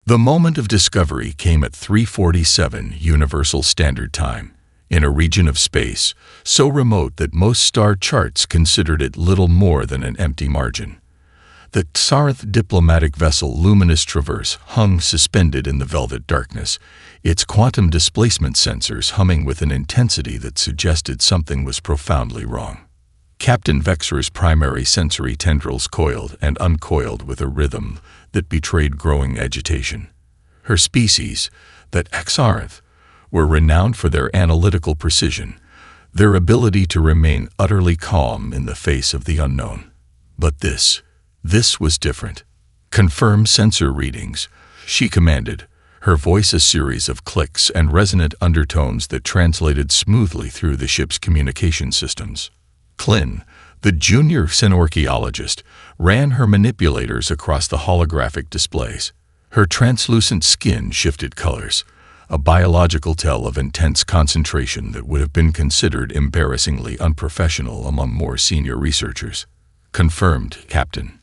The moment of discovery came at 3:47 Universal Standard Time, in a region of space so remote that most star charts considered it little more than an empty margin. The Xarth diplomatic vessel Luminous Traverse hung suspended in the velvet darkness, its quantum displacement sensors humming with an intensity that suggested something was profoundly wrong. Captain Vexra's primary sensory tendrils coiled and uncoiled with a rhythm that betrayed growing agitation. Her species, that Xarth, were renowned for their analytical precision, their ability to remain utterly calm in the face of the unknown. But this was different. "Confirm sensor readings," she commanded, her voice a series of clicks and resonant undertones that translated smoothly through the ship's communication systems. Klin, the junior xenorchaeologist, ran her manipulators across the holographic displays. Her translucent skin shifted colors, a biological tell of intense concentration that would have been considered embarrassingly unprofessional among more senior researchers. "Confirmed, Captain.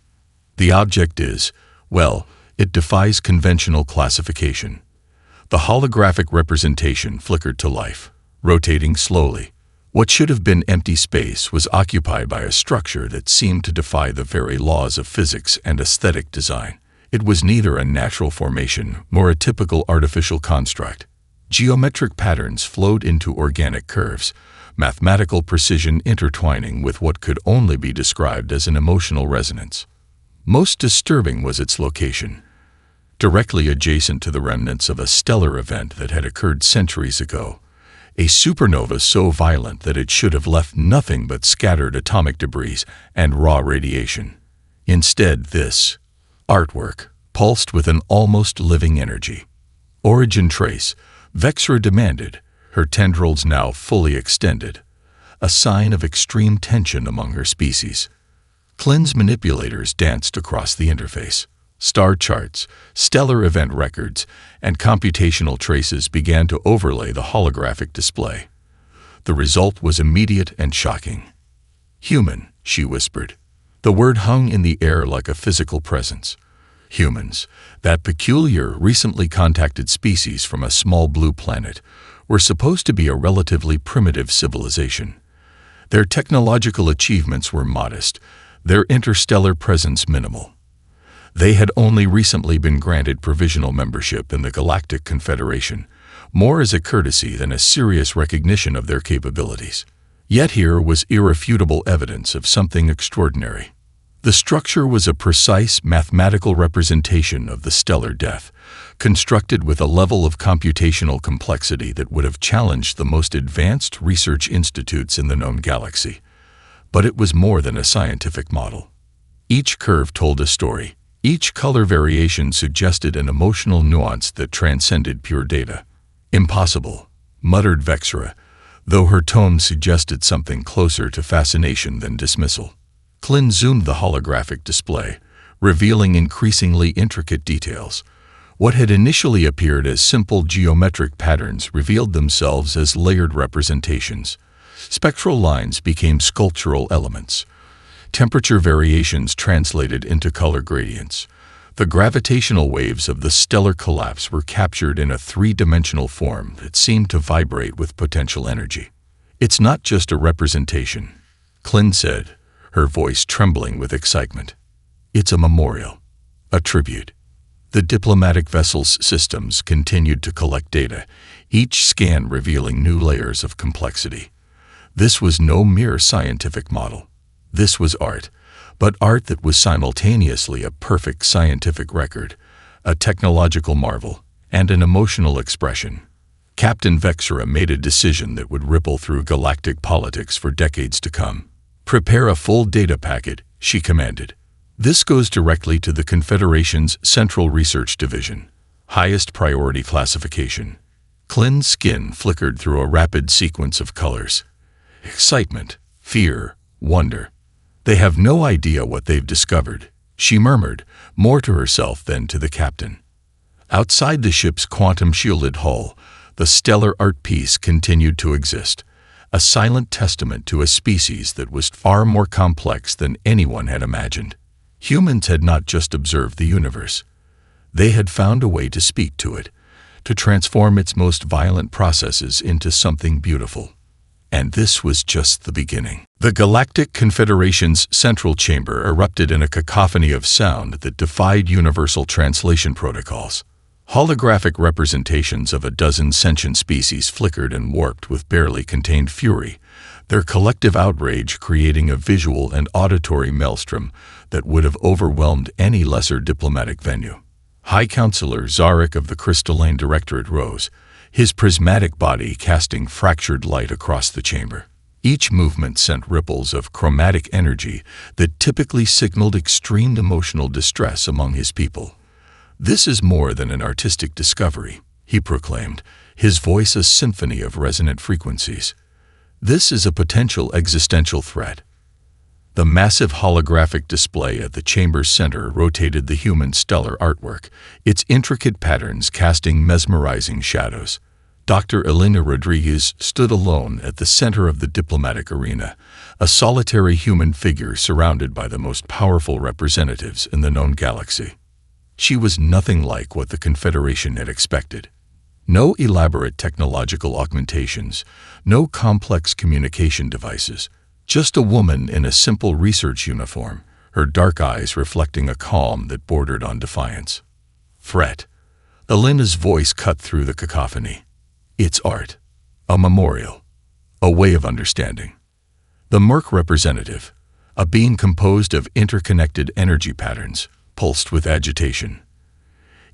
The object is, well, it defies conventional classification." The holographic representation flickered to life, rotating slowly. What should have been empty space was occupied by a structure that seemed to defy the very laws of physics and aesthetic design. It was neither a natural formation nor a typical artificial construct. Geometric patterns flowed into organic curves, mathematical precision intertwining with what could only be described as an emotional resonance. Most disturbing was its location, directly adjacent to the remnants of a stellar event that had occurred centuries ago, a supernova so violent that it should have left nothing but scattered atomic debris and raw radiation. Instead, this artwork pulsed with an almost living energy. "Origin trace," Vexra demanded, her tendrils now fully extended, a sign of extreme tension among her species. Klin's manipulators danced across the interface. Star charts, stellar event records, and computational traces began to overlay the holographic display. The result was immediate and shocking. "Human," she whispered. The word hung in the air like a physical presence. Humans, that peculiar, recently contacted species from a small blue planet, were supposed to be a relatively primitive civilization. Their technological achievements were modest, their interstellar presence minimal. They had only recently been granted provisional membership in the Galactic Confederation, more as a courtesy than a serious recognition of their capabilities. Yet here was irrefutable evidence of something extraordinary. The structure was a precise mathematical representation of the stellar death, constructed with a level of computational complexity that would have challenged the most advanced research institutes in the known galaxy. But it was more than a scientific model. Each curve told a story. Each color variation suggested an emotional nuance that transcended pure data. "Impossible," muttered Vexra, though her tone suggested something closer to fascination than dismissal. Klin zoomed the holographic display, revealing increasingly intricate details. What had initially appeared as simple geometric patterns revealed themselves as layered representations. Spectral lines became sculptural elements. Temperature variations translated into color gradients. The gravitational waves of the stellar collapse were captured in a three-dimensional form that seemed to vibrate with potential energy. "It's not just a representation," Klin said, her voice trembling with excitement. "It's a memorial, a tribute." The diplomatic vessel's systems continued to collect data, each scan revealing new layers of complexity. This was no mere scientific model. This was art, but art that was simultaneously a perfect scientific record, a technological marvel, and an emotional expression. Captain Vexra made a decision that would ripple through galactic politics for decades to come. "Prepare a full data packet," she commanded. "This goes directly to the Confederation's Central Research Division, highest priority classification." Klin's skin flickered through a rapid sequence of colors. Excitement, fear, wonder. "They have no idea what they've discovered," she murmured, more to herself than to the captain. Outside the ship's quantum-shielded hull, the stellar art piece continued to exist, a silent testament to a species that was far more complex than anyone had imagined. Humans had not just observed the universe. They had found a way to speak to it, to transform its most violent processes into something beautiful. And this was just the beginning. The Galactic Confederation's central chamber erupted in a cacophony of sound that defied universal translation protocols. Holographic representations of a dozen sentient species flickered and warped with barely contained fury, their collective outrage creating a visual and auditory maelstrom that would have overwhelmed any lesser diplomatic venue. High Counselor Zarek of the Crystalline Directorate rose, his prismatic body casting fractured light across the chamber. Each movement sent ripples of chromatic energy that typically signaled extreme emotional distress among his people. "This is more than an artistic discovery," he proclaimed, his voice a symphony of resonant frequencies. "This is a potential existential threat." The massive holographic display at the chamber's center rotated the human stellar artwork, its intricate patterns casting mesmerizing shadows. Dr. Elena Rodriguez stood alone at the center of the diplomatic arena, a solitary human figure surrounded by the most powerful representatives in the known galaxy. She was nothing like what the Confederation had expected. No elaborate technological augmentations, no complex communication devices, just a woman in a simple research uniform, her dark eyes reflecting a calm that bordered on defiance. "Fret." Elena's voice cut through the cacophony. "It's art. A memorial. A way of understanding." The Merc representative, a being composed of interconnected energy patterns, pulsed with agitation.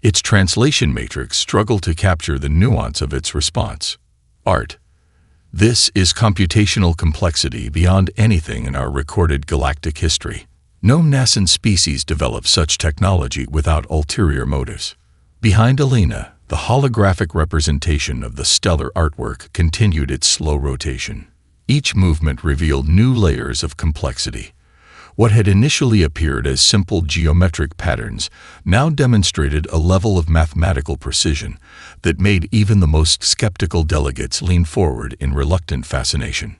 Its translation matrix struggled to capture the nuance of its response. "Art. This is computational complexity beyond anything in our recorded galactic history. No nascent species develops such technology without ulterior motives." Behind Elena, the holographic representation of the stellar artwork continued its slow rotation. Each movement revealed new layers of complexity. What had initially appeared as simple geometric patterns now demonstrated a level of mathematical precision that made even the most skeptical delegates lean forward in reluctant fascination.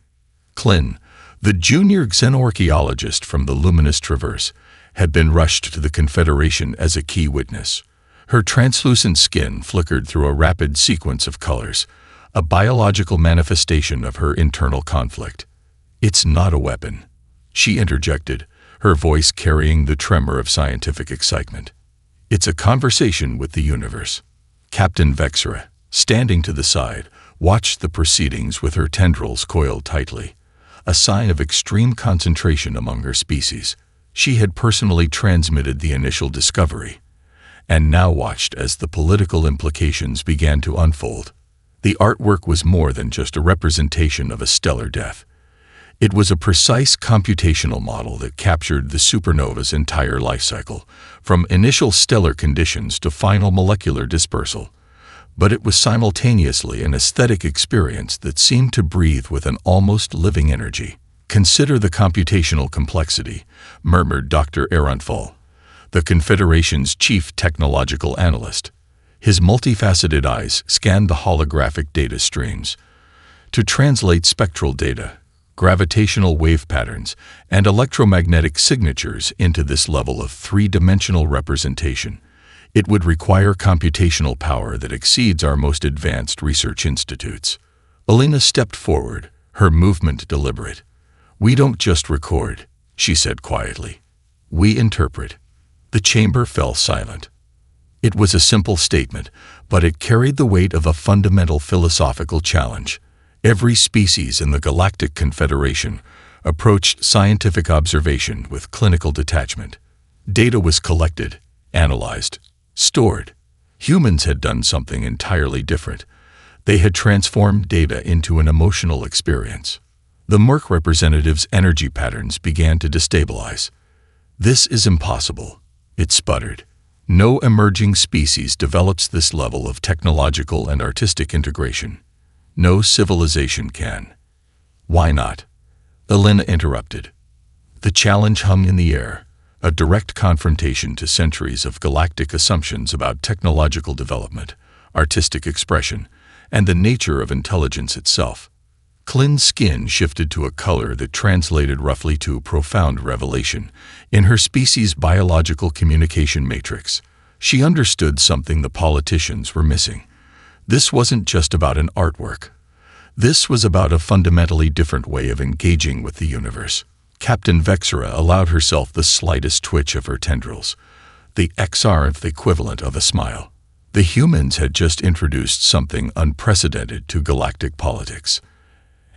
Klin, the junior xenorchaeologist from the Luminous Traverse, had been rushed to the Confederation as a key witness. Her translucent skin flickered through a rapid sequence of colors, a biological manifestation of her internal conflict. "It's not a weapon," she interjected, her voice carrying the tremor of scientific excitement. "It's a conversation with the universe." Captain Vexera, standing to the side, watched the proceedings with her tendrils coiled tightly, a sign of extreme concentration among her species. She had personally transmitted the initial discovery, and now watched as the political implications began to unfold. The artwork was more than just a representation of a stellar death. It was a precise computational model that captured the supernova's entire life cycle, from initial stellar conditions to final molecular dispersal. But it was simultaneously an aesthetic experience that seemed to breathe with an almost living energy. "Consider the computational complexity," murmured Dr. Aronfall, the Confederation's chief technological analyst. His multifaceted eyes scanned the holographic data streams. To translate spectral data, gravitational wave patterns, and electromagnetic signatures into this level of three-dimensional representation, it would require computational power that exceeds our most advanced research institutes. Elena stepped forward, her movement deliberate. "We don't just record," she said quietly. "We interpret." The chamber fell silent. It was a simple statement, but it carried the weight of a fundamental philosophical challenge. Every species in the Galactic Confederation approached scientific observation with clinical detachment. Data was collected, analyzed, stored. Humans had done something entirely different. They had transformed data into an emotional experience. The Merc representative's energy patterns began to destabilize. "This is impossible," it sputtered. "No emerging species develops this level of technological and artistic integration. No civilization can." "Why not?" Elena interrupted. The challenge hung in the air, a direct confrontation to centuries of galactic assumptions about technological development, artistic expression, and the nature of intelligence itself. Klin's skin shifted to a color that translated roughly to profound revelation in her species' biological communication matrix. She understood something the politicians were missing. This wasn't just about an artwork. This was about a fundamentally different way of engaging with the universe. Captain Vexera allowed herself the slightest twitch of her tendrils, the XR equivalent of a smile. The humans had just introduced something unprecedented to galactic politics,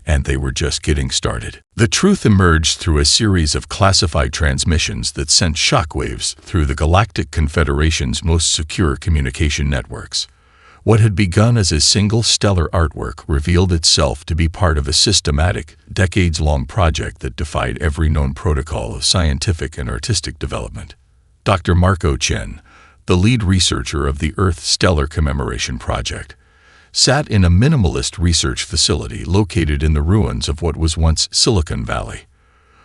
and they were just getting started. The truth emerged through a series of classified transmissions that sent shockwaves through the Galactic Confederation's most secure communication networks. What had begun as a single stellar artwork revealed itself to be part of a systematic, decades-long project that defied every known protocol of scientific and artistic development. Dr. Marco Chen, the lead researcher of the Earth Stellar Commemoration Project, sat in a minimalist research facility located in the ruins of what was once Silicon Valley.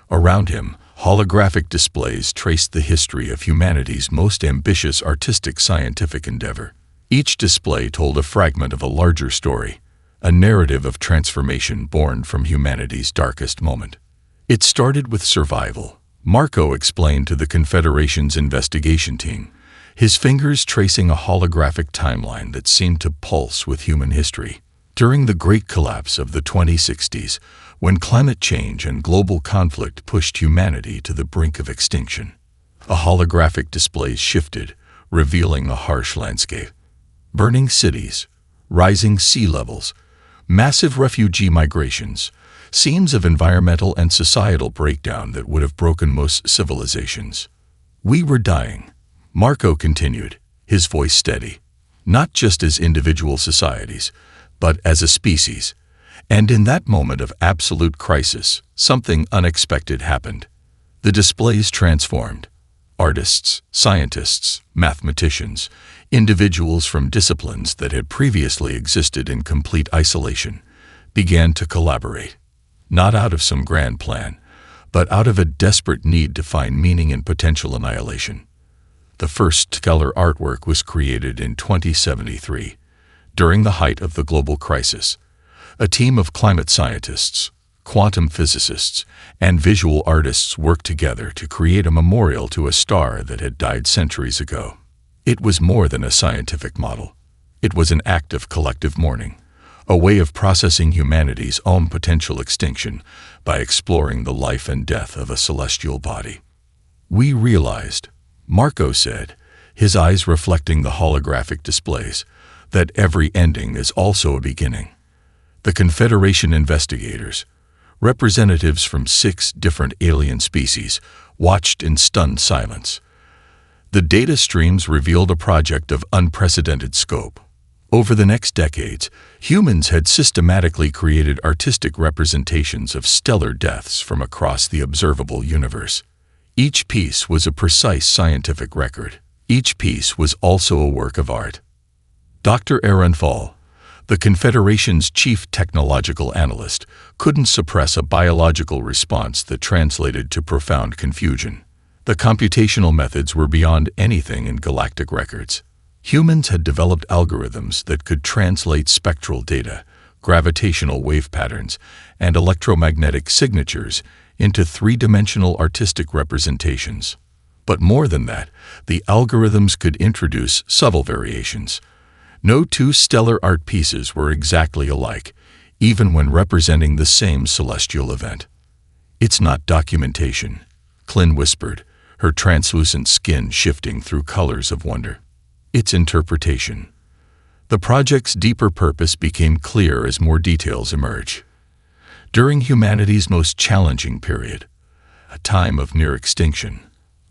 Around him, holographic displays traced the history of humanity's most ambitious artistic scientific endeavor. Each display told a fragment of a larger story, a narrative of transformation born from humanity's darkest moment. It started with survival, Marco explained to the Confederation's investigation team, his fingers tracing a holographic timeline that seemed to pulse with human history. During the Great Collapse of the 2060s, when climate change and global conflict pushed humanity to the brink of extinction, a holographic display shifted, revealing a harsh landscape. Burning cities, rising sea levels, massive refugee migrations, scenes of environmental and societal breakdown that would have broken most civilizations. We were dying, Marco continued, his voice steady, not just as individual societies, but as a species. And in that moment of absolute crisis, something unexpected happened. The displays transformed. Artists, scientists, mathematicians, individuals from disciplines that had previously existed in complete isolation, began to collaborate, not out of some grand plan, but out of a desperate need to find meaning in potential annihilation. The first stellar artwork was created in 2073, during the height of the global crisis. A team of climate scientists, quantum physicists, and visual artists worked together to create a memorial to a star that had died centuries ago. It was more than a scientific model. It was an act of collective mourning, a way of processing humanity's own potential extinction by exploring the life and death of a celestial body. We realized, Marco said, his eyes reflecting the holographic displays, that every ending is also a beginning. The Confederation investigators, representatives from 6 different alien species, watched in stunned silence. The data streams revealed a project of unprecedented scope. Over the next decades, humans had systematically created artistic representations of stellar deaths from across the observable universe. Each piece was a precise scientific record. Each piece was also a work of art. Dr. Aaron Fall, the Confederation's chief technological analyst, couldn't suppress a biological response that translated to profound confusion. The computational methods were beyond anything in galactic records. Humans had developed algorithms that could translate spectral data, gravitational wave patterns, and electromagnetic signatures into 3-dimensional artistic representations. But more than that, the algorithms could introduce subtle variations. No 2 stellar art pieces were exactly alike, even when representing the same celestial event. "It's not documentation," Klin whispered, her translucent skin shifting through colors of wonder. "It's interpretation." The project's deeper purpose became clear as more details emerged. During humanity's most challenging period, a time of near extinction,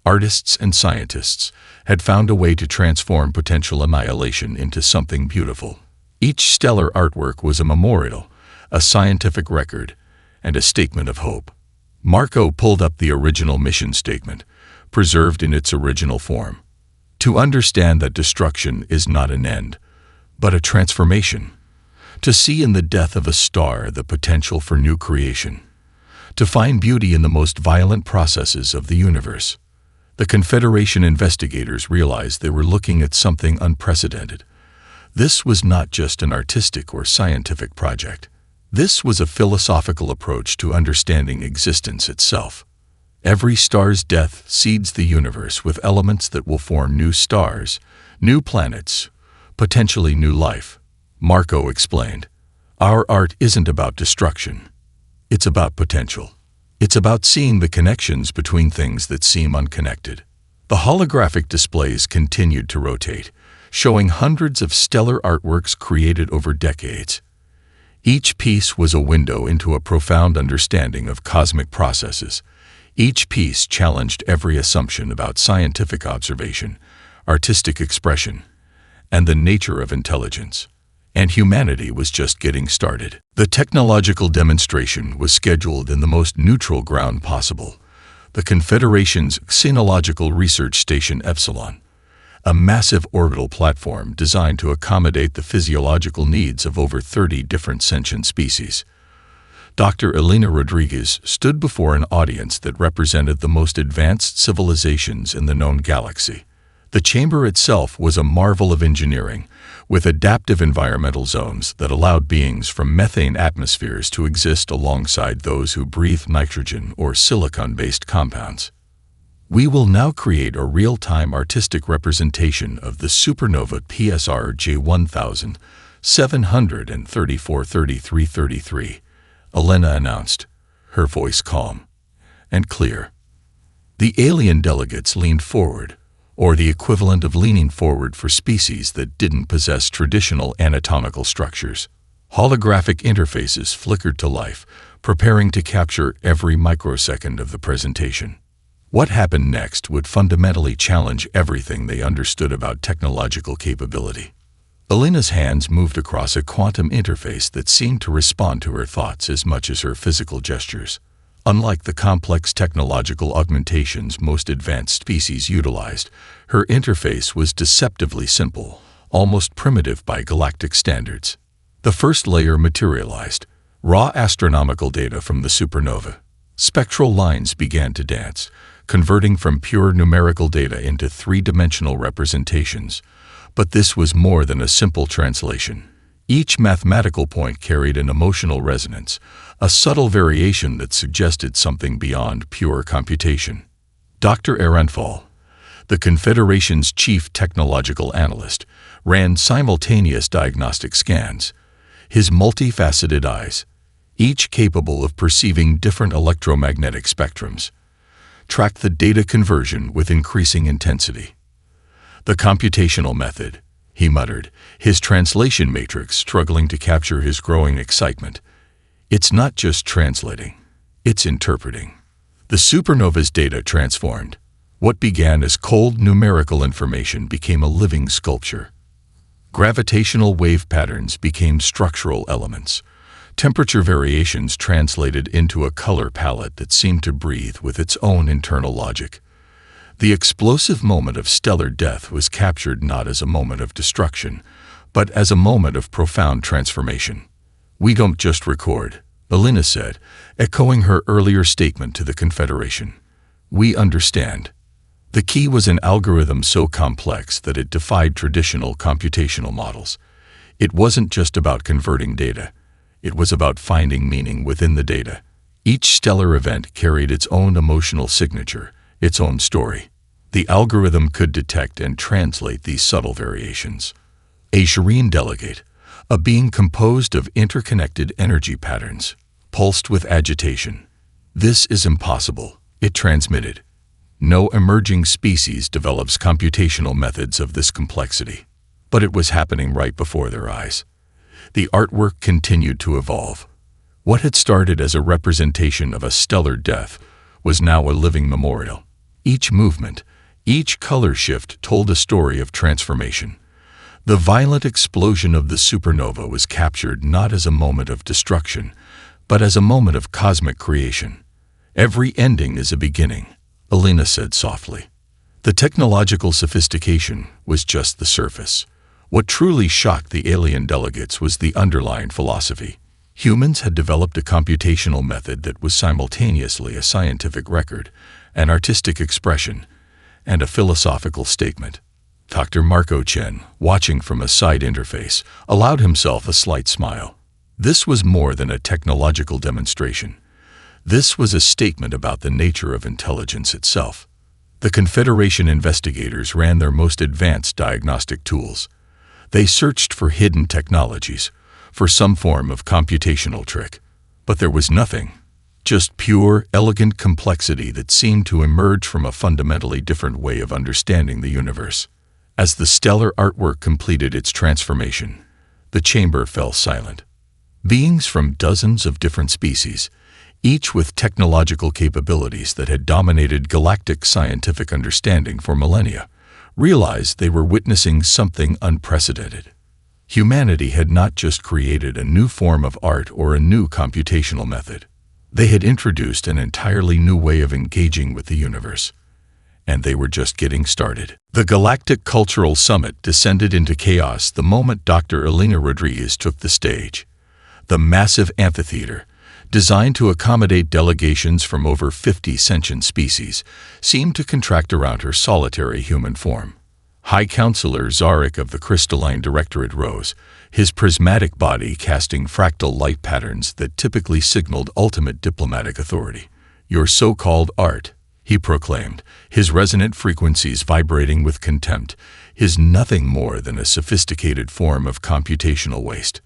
artists and scientists had found a way to transform potential annihilation into something beautiful. Each stellar artwork was a memorial, a scientific record, and a statement of hope. Marco pulled up the original mission statement, preserved in its original form. To understand that destruction is not an end, but a transformation. To see in the death of a star the potential for new creation. To find beauty in the most violent processes of the universe. The Confederation investigators realized they were looking at something unprecedented. This was not just an artistic or scientific project. This was a philosophical approach to understanding existence itself. Every star's death seeds the universe with elements that will form new stars, new planets, potentially new life. Marco explained, "Our art isn't about destruction. It's about potential. It's about seeing the connections between things that seem unconnected." The holographic displays continued to rotate, showing hundreds of stellar artworks created over decades. Each piece was a window into a profound understanding of cosmic processes. Each piece challenged every assumption about scientific observation, artistic expression, and the nature of intelligence. And humanity was just getting started. The technological demonstration was scheduled in the most neutral ground possible, the Confederation's Xenological Research Station Epsilon, a massive orbital platform designed to accommodate the physiological needs of over 30 different sentient species. Dr. Elena Rodriguez stood before an audience that represented the most advanced civilizations in the known galaxy. The chamber itself was a marvel of engineering, with adaptive environmental zones that allowed beings from methane atmospheres to exist alongside those who breathe nitrogen or silicon-based compounds. We will now create a real-time artistic representation of the supernova PSR J17343333, Elena announced, her voice calm and clear. The alien delegates leaned forward, or the equivalent of leaning forward for species that didn't possess traditional anatomical structures. Holographic interfaces flickered to life, preparing to capture every microsecond of the presentation. What happened next would fundamentally challenge everything they understood about technological capability. Elena's hands moved across a quantum interface that seemed to respond to her thoughts as much as her physical gestures. Unlike the complex technological augmentations most advanced species utilized, her interface was deceptively simple, almost primitive by galactic standards. The first layer materialized, raw astronomical data from the supernova. Spectral lines began to dance, converting from pure numerical data into three-dimensional representations. But this was more than a simple translation. Each mathematical point carried an emotional resonance, a subtle variation that suggested something beyond pure computation. Dr. Ehrenfall, the Confederation's chief technological analyst, ran simultaneous diagnostic scans. His multifaceted eyes, each capable of perceiving different electromagnetic spectrums, tracked the data conversion with increasing intensity. "The computational method," he muttered, his translation matrix struggling to capture his growing excitement. "It's not just translating, it's interpreting." The supernova's data transformed. What began as cold numerical information became a living sculpture. Gravitational wave patterns became structural elements. Temperature variations translated into a color palette that seemed to breathe with its own internal logic. The explosive moment of stellar death was captured not as a moment of destruction, but as a moment of profound transformation. "We don't just record," Elena said, echoing her earlier statement to the Confederation. "We understand." The key was an algorithm so complex that it defied traditional computational models. It wasn't just about converting data. It was about finding meaning within the data. Each stellar event carried its own emotional signature, its own story. The algorithm could detect and translate these subtle variations. A Shireen delegate, a being composed of interconnected energy patterns, pulsed with agitation. "This is impossible," it transmitted. "No emerging species develops computational methods of this complexity." But it was happening right before their eyes. The artwork continued to evolve. What had started as a representation of a stellar death was now a living memorial. Each movement, each color shift told a story of transformation. The violent explosion of the supernova was captured not as a moment of destruction, but as a moment of cosmic creation. "Every ending is a beginning," Elena said softly. The technological sophistication was just the surface. What truly shocked the alien delegates was the underlying philosophy. Humans had developed a computational method that was simultaneously a scientific record, an artistic expression, and a philosophical statement. Dr. Marco Chen, watching from a side interface, allowed himself a slight smile. This was more than a technological demonstration. This was a statement about the nature of intelligence itself. The Confederation investigators ran their most advanced diagnostic tools. They searched for hidden technologies, for some form of computational trick. But there was nothing. Just pure, elegant complexity that seemed to emerge from a fundamentally different way of understanding the universe. As the stellar artwork completed its transformation, the chamber fell silent. Beings from dozens of different species, each with technological capabilities that had dominated galactic scientific understanding for millennia, realized they were witnessing something unprecedented. Humanity had not just created a new form of art or a new computational method. They had introduced an entirely new way of engaging with the universe. And they were just getting started. The Galactic Cultural Summit descended into chaos the moment Dr. Elena Rodriguez took the stage. The massive amphitheater, designed to accommodate delegations from over 50 sentient species, seemed to contract around her solitary human form. High Counselor Zarek of the Crystalline Directorate rose, his prismatic body casting fractal light patterns that typically signaled ultimate diplomatic authority. "Your so-called art," he proclaimed, his resonant frequencies vibrating with contempt, "is nothing more than a sophisticated form of computational waste.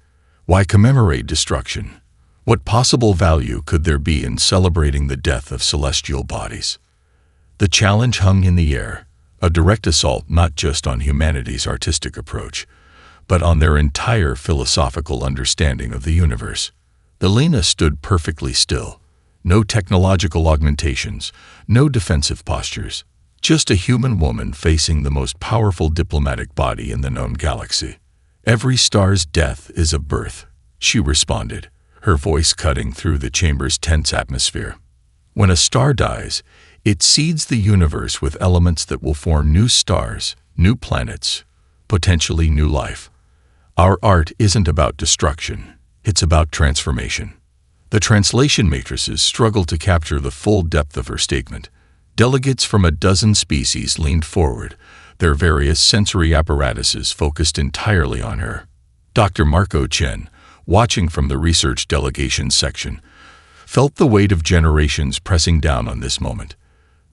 Why commemorate destruction? What possible value could there be in celebrating the death of celestial bodies?" The challenge hung in the air, a direct assault not just on humanity's artistic approach, but on their entire philosophical understanding of the universe. Elena stood perfectly still. No technological augmentations, no defensive postures. Just a human woman facing the most powerful diplomatic body in the known galaxy. "Every star's death is a birth," she responded, her voice cutting through the chamber's tense atmosphere. "When a star dies, it seeds the universe with elements that will form new stars, new planets, potentially new life. Our art isn't about destruction, it's about transformation." The translation matrices struggled to capture the full depth of her statement. Delegates from a dozen species leaned forward, their various sensory apparatuses focused entirely on her. Dr. Marco Chen, watching from the research delegation section, felt the weight of generations pressing down on this moment.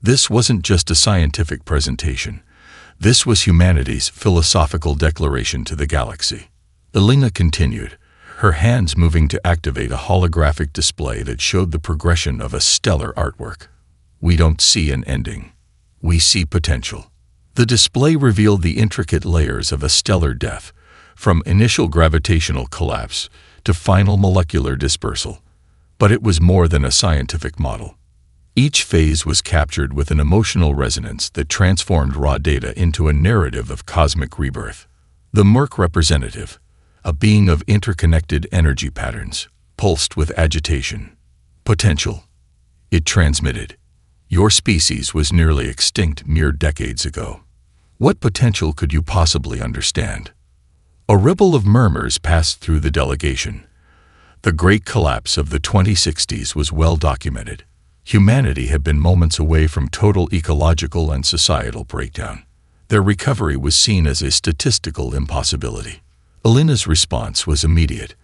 This wasn't just a scientific presentation. This was humanity's philosophical declaration to the galaxy. Elena continued, her hands moving to activate a holographic display that showed the progression of a stellar artwork. "We don't see an ending. We see potential." The display revealed the intricate layers of a stellar death, from initial gravitational collapse to final molecular dispersal. But it was more than a scientific model. Each phase was captured with an emotional resonance that transformed raw data into a narrative of cosmic rebirth. The Merc representative, a being of interconnected energy patterns, pulsed with agitation. "Potential," it transmitted. "Your species was nearly extinct mere decades ago. What potential could you possibly understand?" A ripple of murmurs passed through the delegation. The great collapse of the 2060s was well documented. Humanity had been moments away from total ecological and societal breakdown. Their recovery was seen as a statistical impossibility. Elena's response was immediate.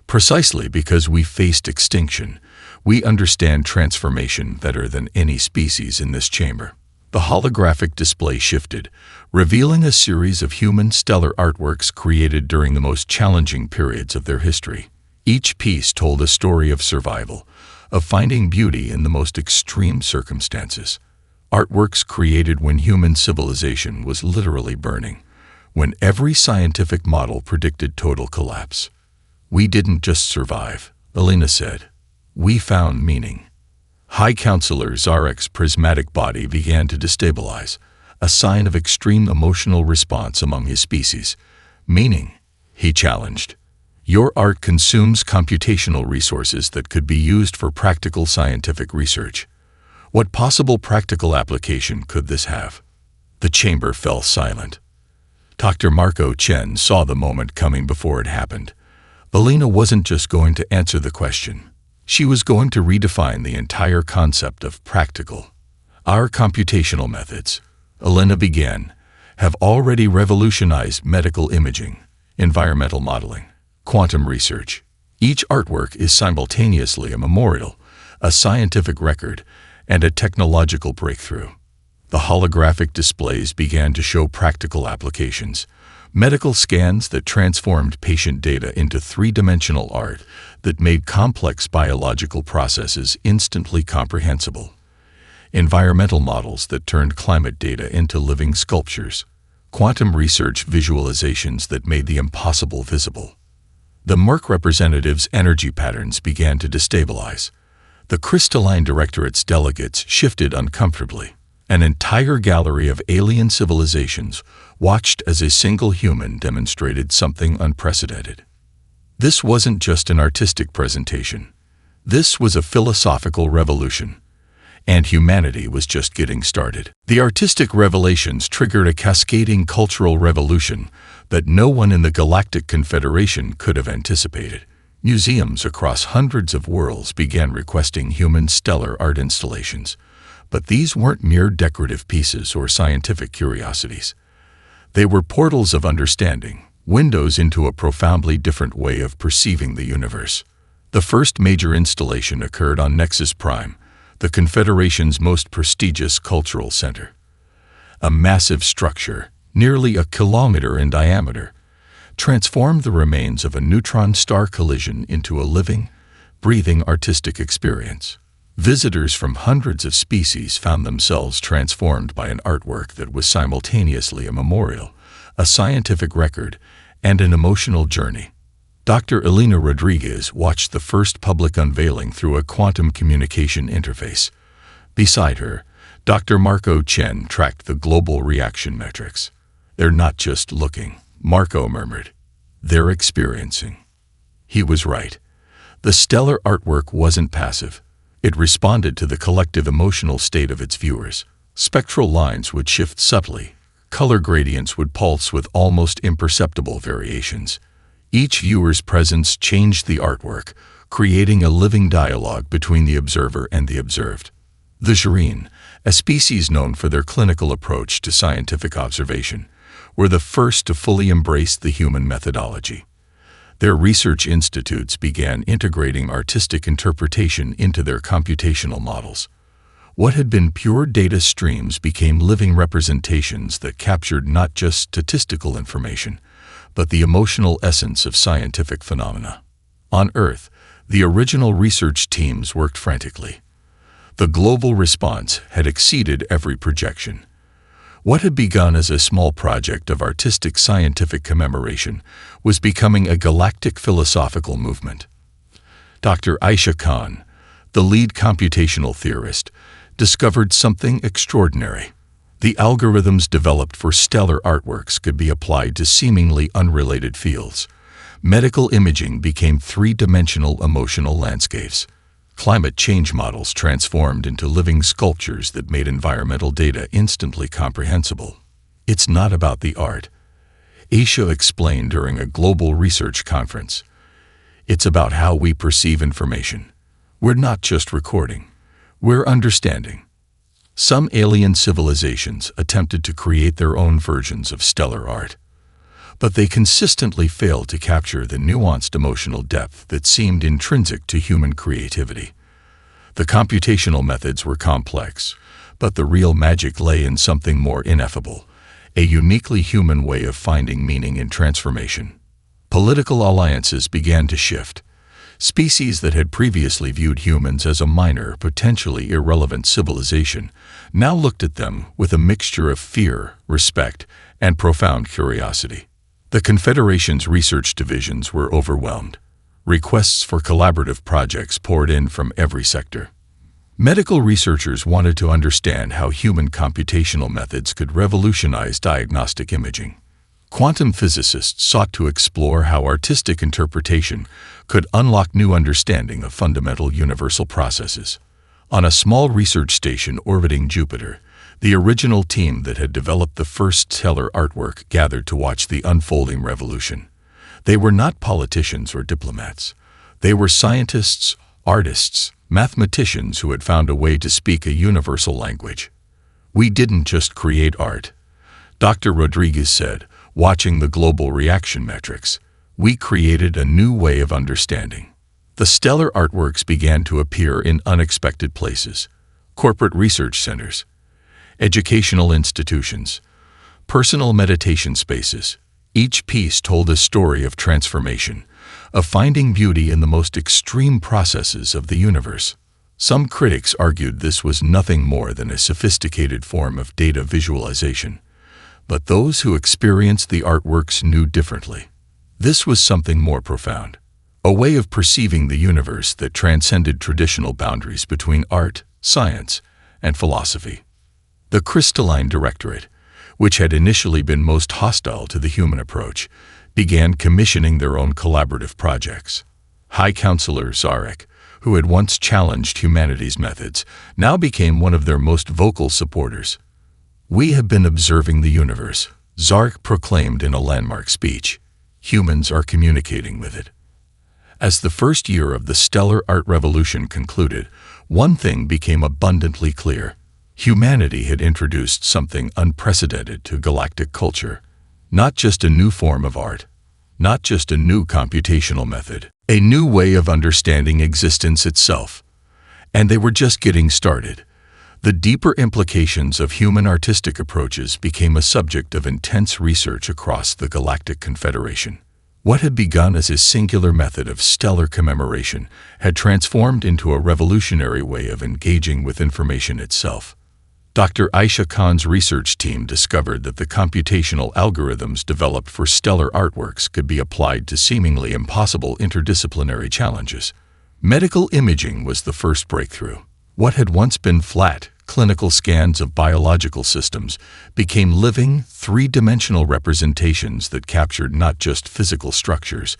"Precisely because we faced extinction, we understand transformation better than any species in this chamber." The holographic display shifted, revealing a series of human stellar artworks created during the most challenging periods of their history. Each piece told a story of survival, of finding beauty in the most extreme circumstances. Artworks created when human civilization was literally burning, when every scientific model predicted total collapse. "We didn't just survive," Elena said. "We found meaning." High Counselor Zarek's prismatic body began to destabilize, a sign of extreme emotional response among his species. "Meaning?" he challenged. "Your art consumes computational resources that could be used for practical scientific research. What possible practical application could this have?" The chamber fell silent. Dr. Marco Chen saw the moment coming before it happened. Elena wasn't just going to answer the question. She was going to redefine the entire concept of practical. "Our computational methods," Elena began, "have already revolutionized medical imaging, environmental modeling, quantum research. Each artwork is simultaneously a memorial, a scientific record, and a technological breakthrough. The holographic displays began to show practical applications, medical scans that transformed patient data into three-dimensional art that made complex biological processes instantly comprehensible, environmental models that turned climate data into living sculptures, quantum research visualizations that made the impossible visible. The Merck representatives' energy patterns began to destabilize. The crystalline directorate's delegates shifted uncomfortably. An entire gallery of alien civilizations watched as a single human demonstrated something unprecedented. This wasn't just an artistic presentation. This was a philosophical revolution. And humanity was just getting started. The artistic revelations triggered a cascading cultural revolution that no one in the Galactic Confederation could have anticipated. Museums across hundreds of worlds began requesting human stellar art installations. But these weren't mere decorative pieces or scientific curiosities. They were portals of understanding, windows into a profoundly different way of perceiving the universe. The first major installation occurred on Nexus Prime, the Confederation's most prestigious cultural center. A massive structure, nearly a kilometer in diameter, transformed the remains of a neutron star collision into a living, breathing artistic experience. Visitors from hundreds of species found themselves transformed by an artwork that was simultaneously a memorial, a scientific record, and an emotional journey. Dr. Elena Rodriguez watched the first public unveiling through a quantum communication interface. Beside her, Dr. Marco Chen tracked the global reaction metrics. "They're not just looking," Marco murmured. "They're experiencing." He was right. The stellar artwork wasn't passive. It responded to the collective emotional state of its viewers. Spectral lines would shift subtly. Color gradients would pulse with almost imperceptible variations. Each viewer's presence changed the artwork, creating a living dialogue between the observer and the observed. The Zhireen, a species known for their clinical approach to scientific observation, were the first to fully embrace the human methodology. Their research institutes began integrating artistic interpretation into their computational models. What had been pure data streams became living representations that captured not just statistical information, but the emotional essence of scientific phenomena. On Earth, the original research teams worked frantically. The global response had exceeded every projection. What had begun as a small project of artistic scientific commemoration was becoming a galactic philosophical movement. Dr. Aisha Khan, the lead computational theorist, discovered something extraordinary. The algorithms developed for stellar artworks could be applied to seemingly unrelated fields. Medical imaging became three-dimensional emotional landscapes. Climate change models transformed into living sculptures that made environmental data instantly comprehensible. "It's not about the art," Aisha explained during a global research conference. "It's about how we perceive information. We're not just recording, we're understanding." Some alien civilizations attempted to create their own versions of stellar art, but they consistently failed to capture the nuanced emotional depth that seemed intrinsic to human creativity. The computational methods were complex, but the real magic lay in something more ineffable, a uniquely human way of finding meaning in transformation. Political alliances began to shift. Species that had previously viewed humans as a minor, potentially irrelevant civilization now looked at them with a mixture of fear, respect, and profound curiosity. The Confederation's research divisions were overwhelmed. Requests for collaborative projects poured in from every sector. Medical researchers wanted to understand how human computational methods could revolutionize diagnostic imaging. Quantum physicists sought to explore how artistic interpretation could unlock new understanding of fundamental universal processes. On a small research station orbiting Jupiter, the original team that had developed the first stellar artwork gathered to watch the unfolding revolution. They were not politicians or diplomats. They were scientists, artists, mathematicians who had found a way to speak a universal language. "We didn't just create art," Dr. Rodriguez said, watching the global reaction metrics. "We created a new way of understanding." The stellar artworks began to appear in unexpected places: corporate research centers, educational institutions, personal meditation spaces. Each piece told a story of transformation, of finding beauty in the most extreme processes of the universe. Some critics argued this was nothing more than a sophisticated form of data visualization, but those who experienced the artworks knew differently. This was something more profound, a way of perceiving the universe that transcended traditional boundaries between art, science, and philosophy. The Crystalline Directorate, which had initially been most hostile to the human approach, began commissioning their own collaborative projects. High Counselor Zarek, who had once challenged humanity's methods, now became one of their most vocal supporters. "We have been observing the universe," Zarek proclaimed in a landmark speech. "Humans are communicating with it." As the first year of the stellar art revolution concluded, one thing became abundantly clear. Humanity had introduced something unprecedented to galactic culture. Not just a new form of art, not just a new computational method, a new way of understanding existence itself. And they were just getting started. The deeper implications of human artistic approaches became a subject of intense research across the Galactic Confederation. What had begun as a singular method of stellar commemoration had transformed into a revolutionary way of engaging with information itself. Dr. Aisha Khan's research team discovered that the computational algorithms developed for stellar artworks could be applied to seemingly impossible interdisciplinary challenges. Medical imaging was the first breakthrough. What had once been flat, clinical scans of biological systems became living, three-dimensional representations that captured not just physical structures,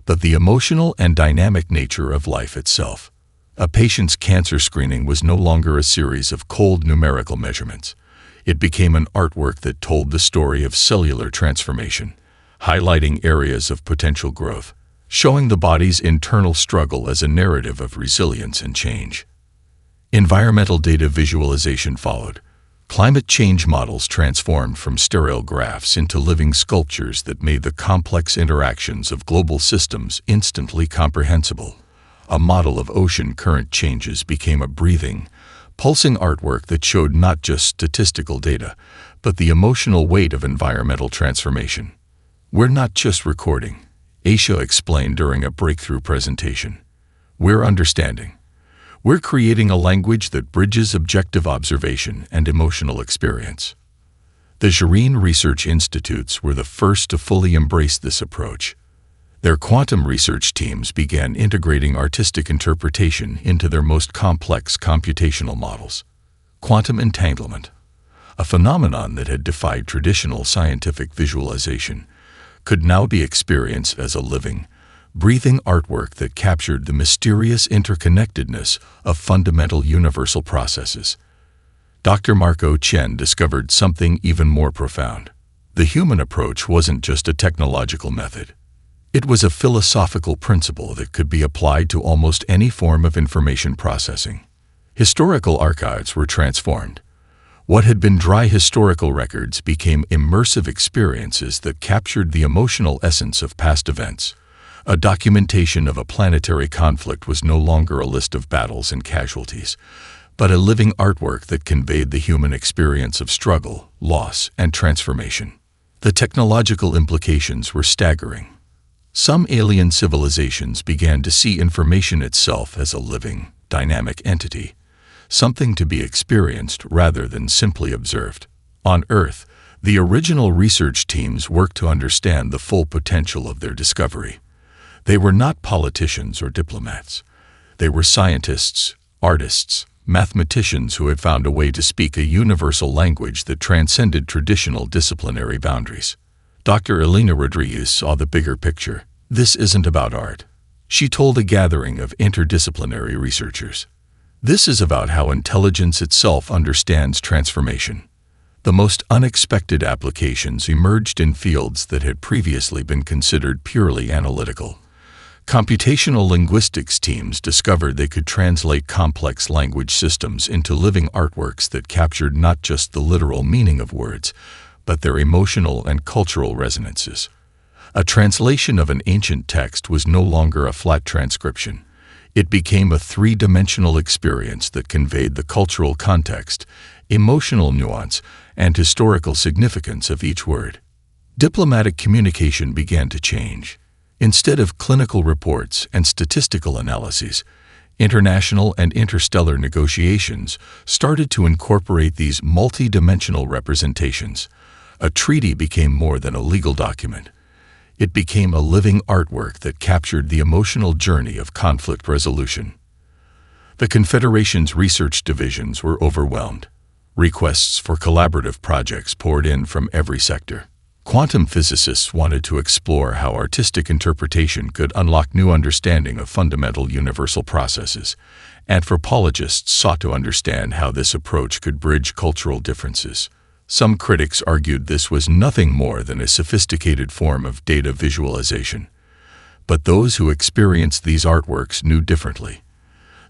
but the emotional and dynamic nature of life itself. A patient's cancer screening was no longer a series of cold numerical measurements. It became an artwork that told the story of cellular transformation, highlighting areas of potential growth, showing the body's internal struggle as a narrative of resilience and change. Environmental data visualization followed. Climate change models transformed from sterile graphs into living sculptures that made the complex interactions of global systems instantly comprehensible. A model of ocean current changes became a breathing, pulsing artwork that showed not just statistical data, but the emotional weight of environmental transformation. "We're not just recording," Aisha explained during a breakthrough presentation. "We're understanding. We're creating a language that bridges objective observation and emotional experience." The Jareen Research Institutes were the first to fully embrace this approach. Their quantum research teams began integrating artistic interpretation into their most complex computational models. Quantum entanglement, a phenomenon that had defied traditional scientific visualization, could now be experienced as a living, breathing artwork that captured the mysterious interconnectedness of fundamental universal processes. Dr. Marco Chen discovered something even more profound. The human approach wasn't just a technological method. It was a philosophical principle that could be applied to almost any form of information processing. Historical archives were transformed. What had been dry historical records became immersive experiences that captured the emotional essence of past events. A documentation of a planetary conflict was no longer a list of battles and casualties, but a living artwork that conveyed the human experience of struggle, loss, and transformation. The technological implications were staggering. Some alien civilizations began to see information itself as a living, dynamic entity, something to be experienced rather than simply observed. On Earth, the original research teams worked to understand the full potential of their discovery. They were not politicians or diplomats. They were scientists, artists, mathematicians who had found a way to speak a universal language that transcended traditional disciplinary boundaries. Dr. Elena Rodriguez saw the bigger picture. "This isn't about art," she told a gathering of interdisciplinary researchers. "This is about how intelligence itself understands transformation." The most unexpected applications emerged in fields that had previously been considered purely analytical. Computational linguistics teams discovered they could translate complex language systems into living artworks that captured not just the literal meaning of words, but their emotional and cultural resonances. A translation of an ancient text was no longer a flat transcription. It became a three-dimensional experience that conveyed the cultural context, emotional nuance, and historical significance of each word. Diplomatic communication began to change. Instead of clinical reports and statistical analyses, international and interstellar negotiations started to incorporate these multi-dimensional representations. A treaty became more than a legal document. It became a living artwork that captured the emotional journey of conflict resolution. The Confederation's research divisions were overwhelmed. Requests for collaborative projects poured in from every sector. Quantum physicists wanted to explore how artistic interpretation could unlock new understanding of fundamental universal processes. Anthropologists sought to understand how this approach could bridge cultural differences. Some critics argued this was nothing more than a sophisticated form of data visualization. But those who experienced these artworks knew differently.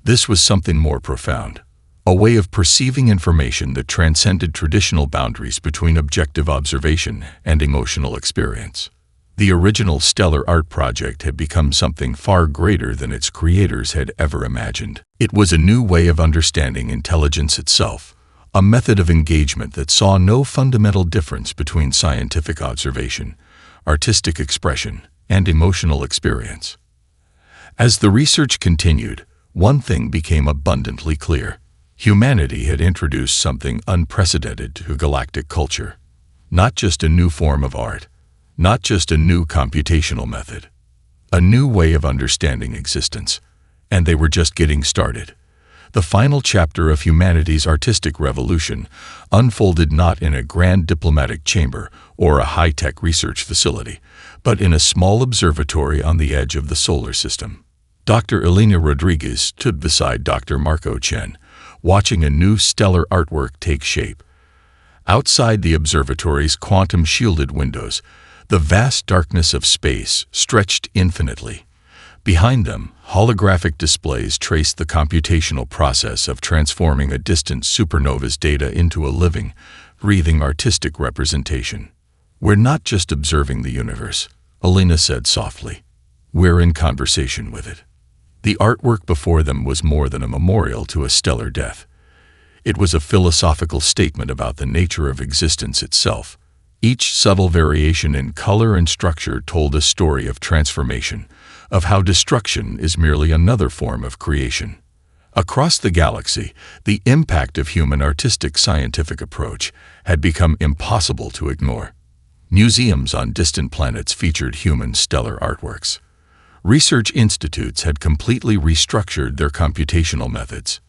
This was something more profound, a way of perceiving information that transcended traditional boundaries between objective observation and emotional experience. The original stellar art project had become something far greater than its creators had ever imagined. It was a new way of understanding intelligence itself, a method of engagement that saw no fundamental difference between scientific observation, artistic expression, and emotional experience. As the research continued, one thing became abundantly clear. Humanity had introduced something unprecedented to galactic culture. Not just a new form of art, not just a new computational method, a new way of understanding existence, and they were just getting started. The final chapter of humanity's artistic revolution unfolded not in a grand diplomatic chamber or a high-tech research facility, but in a small observatory on the edge of the solar system. Dr. Elena Rodriguez stood beside Dr. Marco Chen, watching a new stellar artwork take shape. Outside the observatory's quantum-shielded windows, the vast darkness of space stretched infinitely. Behind them, holographic displays traced the computational process of transforming a distant supernova's data into a living, breathing artistic representation. "We're not just observing the universe," Elena said softly. "We're in conversation with it." The artwork before them was more than a memorial to a stellar death. It was a philosophical statement about the nature of existence itself. Each subtle variation in color and structure told a story of transformation, of how destruction is merely another form of creation. Across the galaxy, the impact of human artistic scientific approach had become impossible to ignore. Museums on distant planets featured human stellar artworks. Research institutes had completely restructured their computational methods.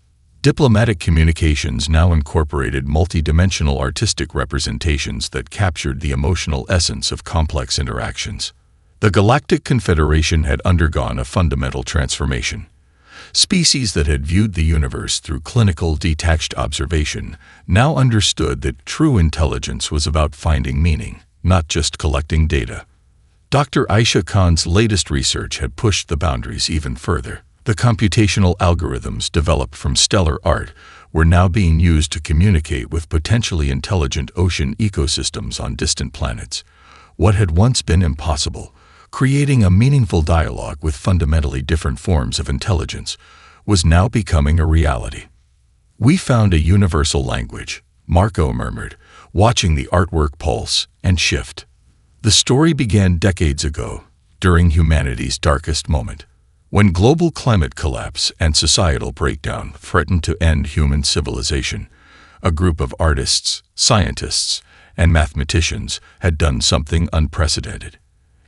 Diplomatic communications now incorporated multidimensional artistic representations that captured the emotional essence of complex interactions. The Galactic Confederation had undergone a fundamental transformation. Species that had viewed the universe through clinical, detached observation now understood that true intelligence was about finding meaning, not just collecting data. Dr. Aisha Khan's latest research had pushed the boundaries even further. The computational algorithms developed from stellar art were now being used to communicate with potentially intelligent ocean ecosystems on distant planets. What had once been impossible, creating a meaningful dialogue with fundamentally different forms of intelligence, was now becoming a reality. "We found a universal language," Marco murmured, watching the artwork pulse and shift. The story began decades ago, during humanity's darkest moment. When global climate collapse and societal breakdown threatened to end human civilization, a group of artists, scientists, and mathematicians had done something unprecedented.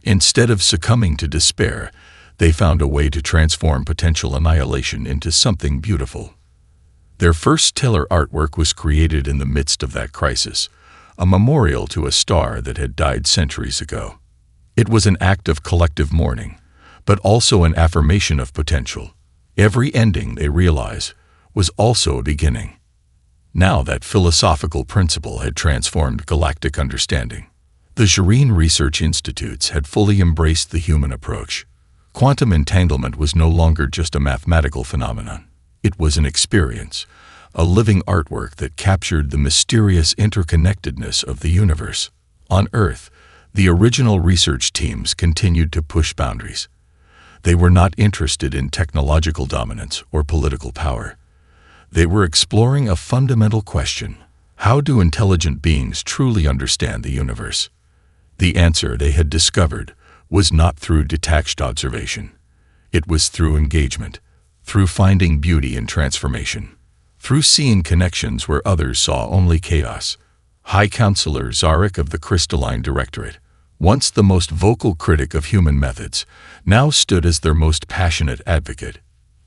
Instead of succumbing to despair, they found a way to transform potential annihilation into something beautiful. Their first stellar artwork was created in the midst of that crisis, a memorial to a star that had died centuries ago. It was an act of collective mourning, but also an affirmation of potential. Every ending, they realized, was also a beginning. Now that philosophical principle had transformed galactic understanding. The Jareen Research Institutes had fully embraced the human approach. Quantum entanglement was no longer just a mathematical phenomenon. It was an experience, a living artwork that captured the mysterious interconnectedness of the universe. On Earth, the original research teams continued to push boundaries. They were not interested in technological dominance or political power. They were exploring a fundamental question: how do intelligent beings truly understand the universe? The answer they had discovered was not through detached observation. It was through engagement, through finding beauty in transformation, through seeing connections where others saw only chaos. High Counselor Zarek of the Crystalline Directorate, once the most vocal critic of human methods, now stood as their most passionate advocate.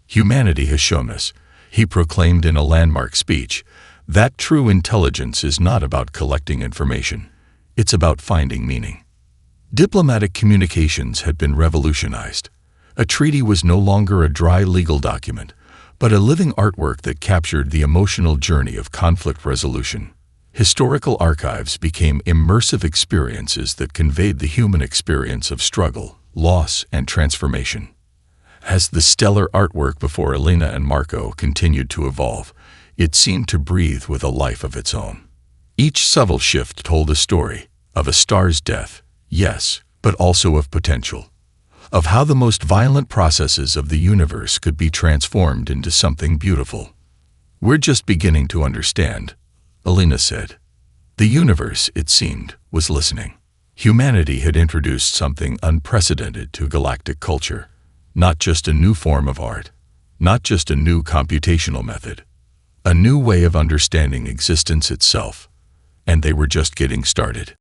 Humanity has shown us, he proclaimed in a landmark speech, that true intelligence is not about collecting information. It's about finding meaning. Diplomatic communications had been revolutionized. A treaty was no longer a dry legal document, but a living artwork that captured the emotional journey of conflict resolution. Historical archives became immersive experiences that conveyed the human experience of struggle, loss, and transformation. As the stellar artwork before Elena and Marco continued to evolve, it seemed to breathe with a life of its own. Each subtle shift told a story of a star's death, yes, but also of potential, of how the most violent processes of the universe could be transformed into something beautiful. "We're just beginning to understand," Elena said. The universe, it seemed, was listening. Humanity had introduced something unprecedented to galactic culture. Not just a new form of art, not just a new computational method, a new way of understanding existence itself. And they were just getting started.